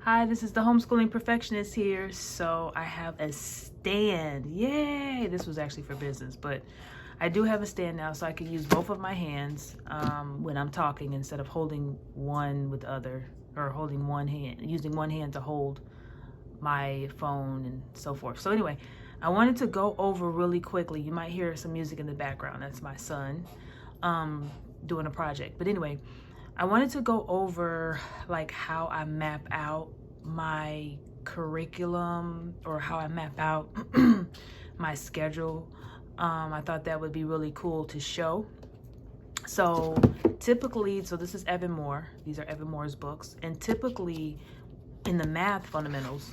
Hi, this is the Homeschooling Perfectionist here. So I have a stand. Yay! This was actually for business, but I do have a stand now, so I can use both of my hands when I'm talking instead of holding one with the other, or holding one hand, using one hand to hold my phone and so forth. So anyway, I wanted to go over really quickly. You might hear some music in the background. That's my son doing a project. But anyway, I wanted to go over like how I map out my curriculum or how I map out my schedule. I thought that would be really cool to show. So typically, so this is Evan Moore. These are Evan Moore's books. And typically in the math fundamentals,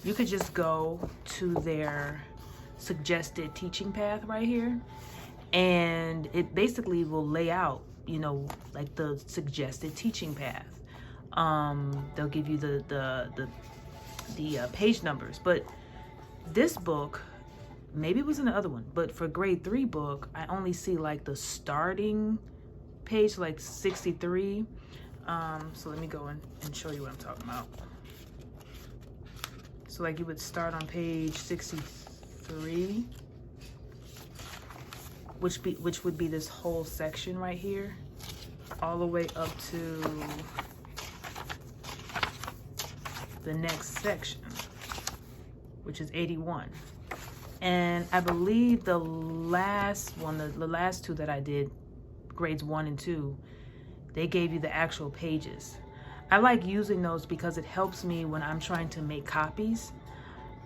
you could just go to their suggested teaching path right here. And it basically will lay out, you know, like the suggested teaching path. They'll give you the page numbers. But this book, maybe it was in the other one, but for grade 3 book, I only see like the starting page, like 63. So let me go in and show you what I'm talking about. So like you would start on page 63, which would be this whole section right here, all the way up to the next section, which is 81. And I believe the last one, the last two that I did, grades 1 and 2, they gave you the actual pages. I like using those because it helps me when I'm trying to make copies,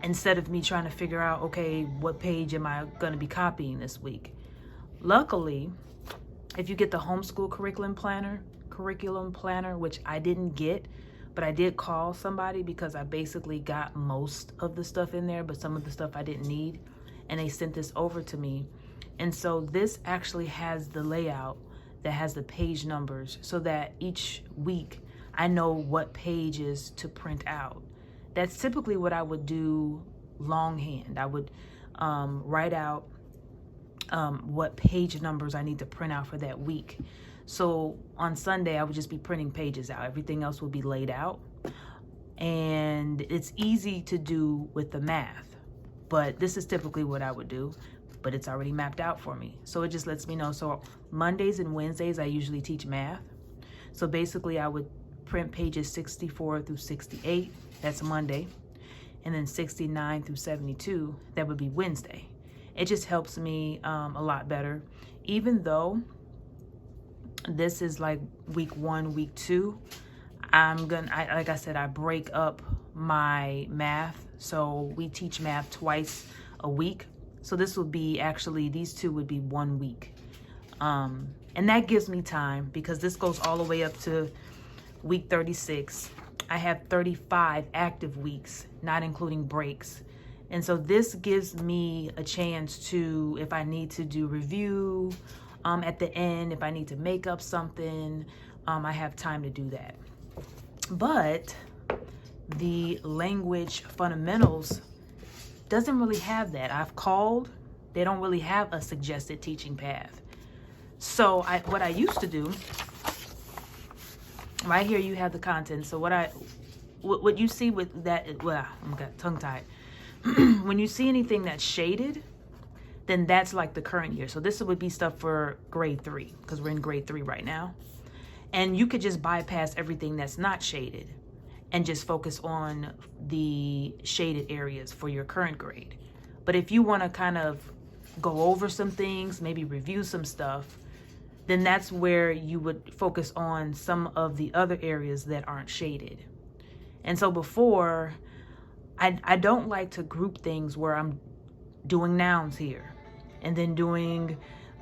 instead of me trying to figure out, okay, what page am I going to be copying this week? Luckily, if you get the homeschool curriculum planner, which I didn't get, but I did call somebody because I basically got most of the stuff in there, but some of the stuff I didn't need, and they sent this over to me. And so this actually has the layout that has the page numbers, so that each week I know what pages to print out. That's typically what I would do longhand. I would write out what page numbers I need to print out for that week. So on Sunday, I would just be printing pages out. Everything else would be laid out. And it's easy to do with the math, but this is typically what I would do, but it's already mapped out for me. So it just lets me know. So Mondays and Wednesdays, I usually teach math. So basically I would print pages 64 through 68. That's Monday. And then 69 through 72, that would be Wednesday. It just helps me a lot better. Even though this is like week 1, week 2, like I said, I break up my math. So we teach math twice a week. So this would be actually, these two would be 1 week. And that gives me time because this goes all the way up to week 36. I have 35 active weeks, not including breaks. And so this gives me a chance to, if I need to do review at the end, if I need to make up something, I have time to do that. But the language fundamentals doesn't really have that. I've called, they don't really have a suggested teaching path. So what I used to do, right here you have the content. So what you see with that, well, I'm got tongue tied. When you see anything that's shaded, then that's like the current year. So this would be stuff for grade 3 because we're in grade 3 right now. And you could just bypass everything that's not shaded and just focus on the shaded areas for your current grade. But if you want to kind of go over some things, maybe review some stuff, then that's where you would focus on some of the other areas that aren't shaded. And so before, I don't like to group things where I'm doing nouns here and then doing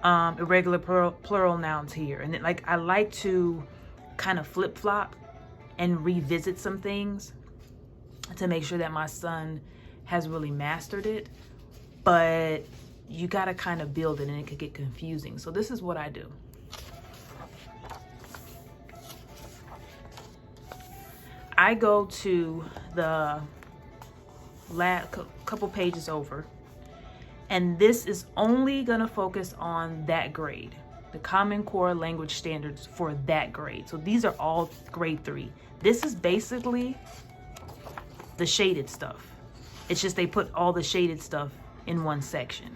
irregular plural nouns here. And then, like, I like to kind of flip-flop and revisit some things to make sure that my son has really mastered it. But you got to kind of build it and it could get confusing. So this is what I do. I go to the last couple pages over, and this is only going to focus on that grade, the Common Core language standards for that grade. So these are all grade 3. This is basically the shaded stuff. It's just they put all the shaded stuff in one section.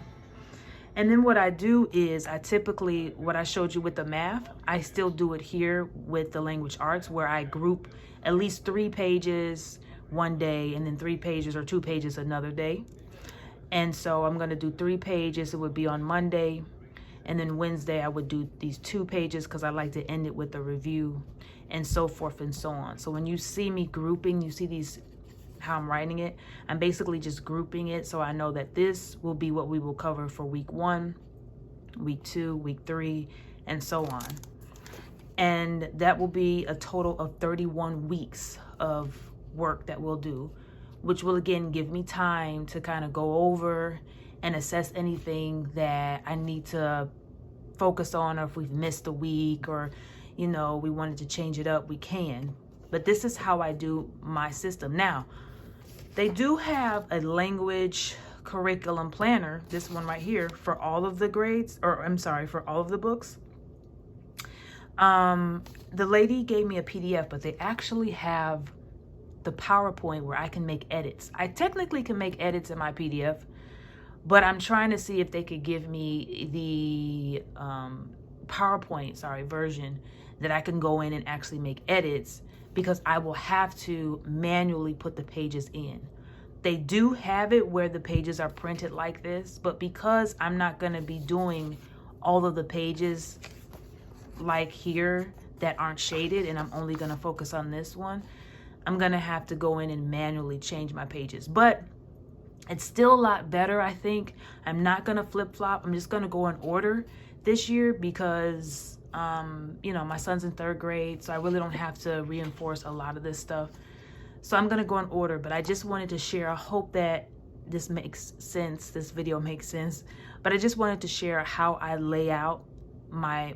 And then what I do is I typically, what I showed you with the math, I still do it here with the language arts, where I group at least 3 pages one day and then 3 pages or 2 pages another day. And so I'm going to do 3 pages. It would be on Monday. And then Wednesday I would do these 2 pages because I like to end it with a review, and so forth and so on. So when you see me grouping, you see these, how I'm writing it, I'm basically just grouping it so I know that this will be what we will cover for week 1, week 2, week 3, and so on. And that will be a total of 31 weeks of work that we'll do, which will again give me time to kind of go over and assess anything that I need to focus on, or if we've missed a week, or, you know, we wanted to change it up, we can. But this is how I do my system. Now, they do have a language curriculum planner, this one right here, for all of the grades, or I'm sorry, for all of the books. The lady gave me a PDF, but they actually have the PowerPoint where I can make edits. I technically can make edits in my PDF, but I'm trying to see if they could give me the PowerPoint, version that I can go in and actually make edits, because I will have to manually put the pages in. They do have it where the pages are printed like this, but because I'm not going to be doing all of the pages like here that aren't shaded, and I'm only going to focus on this one, I'm going to have to go in and manually change my pages. But it's still a lot better, I think. I'm not going to flip-flop. I'm just going to go in order this year because, you know, my son's in 3rd grade, so I really don't have to reinforce a lot of this stuff. So I'm going to go in order, but I just wanted to share. I hope that this makes sense. This video makes sense. But I just wanted to share how I lay out my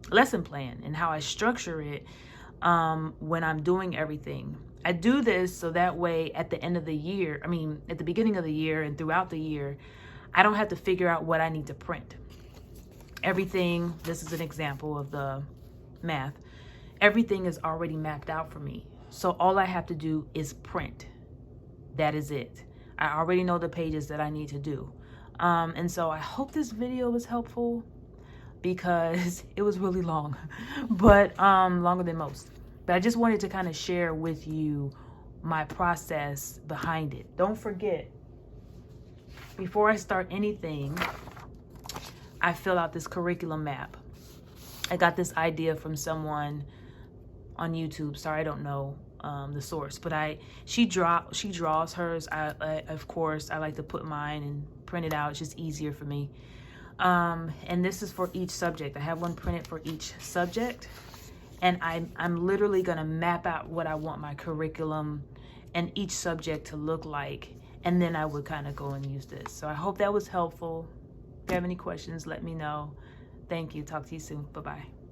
lesson plan and how I structure it when I'm doing everything. I do this so that way at the end of the year, at the beginning of the year and throughout the year, I don't have to figure out what I need to print. Everything, this is an example of the math, everything is already mapped out for me. So all I have to do is print. That is it. I already know the pages that I need to do. And so I hope this video was helpful, because it was really long, but longer than most. But I just wanted to kind of share with you my process behind it. Don't forget, before I start anything, I fill out this curriculum map. I got this idea from someone on YouTube. Sorry, I don't know the source, but she draws hers. Of course, I like to put mine and print it out. It's just easier for me. And this is for each subject. I have one printed for each subject. And I'm literally going to map out what I want my curriculum and each subject to look like. And then I would kind of go and use this. So I hope that was helpful. If you have any questions, let me know. Thank you. Talk to you soon. Bye-bye.